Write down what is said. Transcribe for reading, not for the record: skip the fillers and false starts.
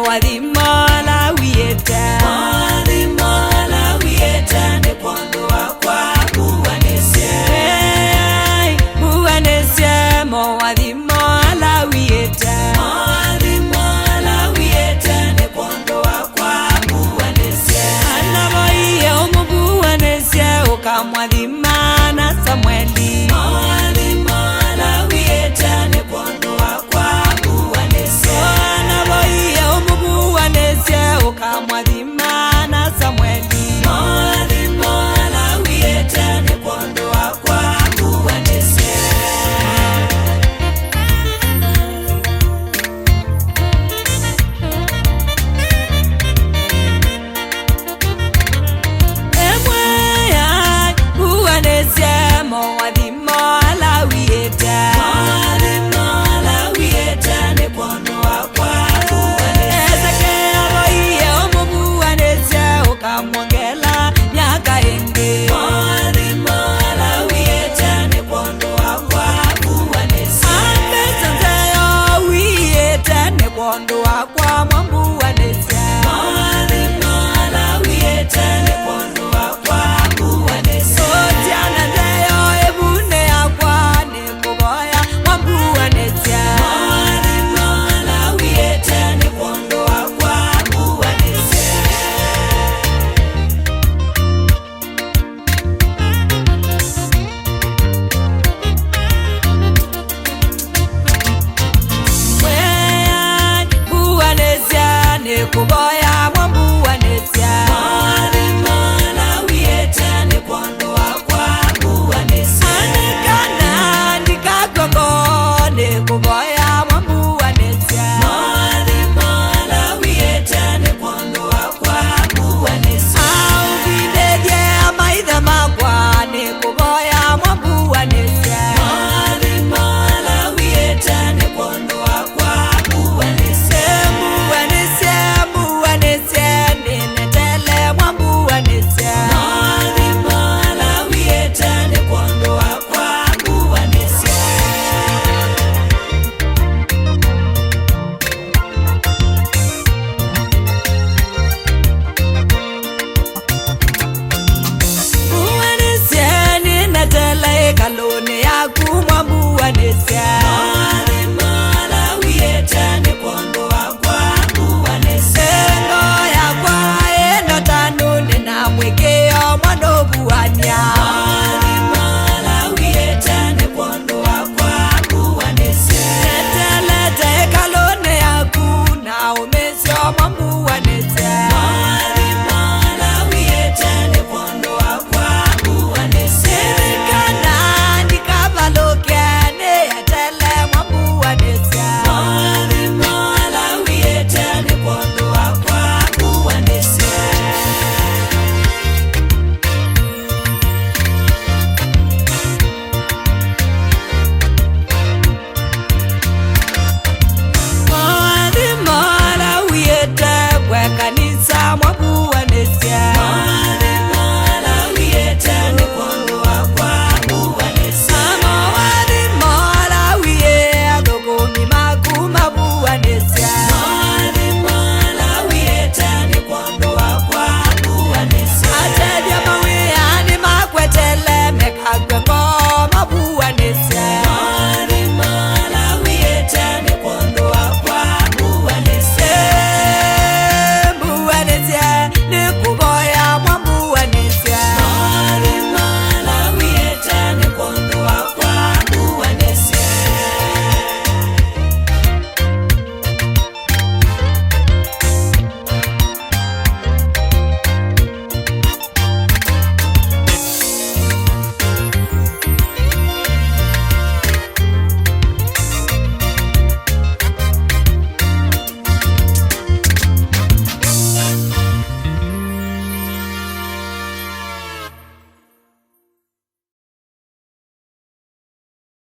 wathimola wieta ne pondo wakwa buwanesia mo wathimola wieta ne pondo wakwa buwanesia anaboiye umubuwanesia ukamwathima na Samueli ne pondo wakwa buwanesia anaboiye umubuwanesia ukamwathima na Samueli ne pondo wakwa buwanesia mo wathimola wieta ne pondo wakwa buwanesia oiye umubuwanesia ukamwongela miaka ingi ne pondo wakwa buwanesia amesanzeyo wieta ne pondo wakwa mwambuwanesia ne pondo wakwa buwanesia otiananzeyo ebune yakwa nekuboya mwambuwanesia ne pondo wakwa buwanesia buwanesia nekuboya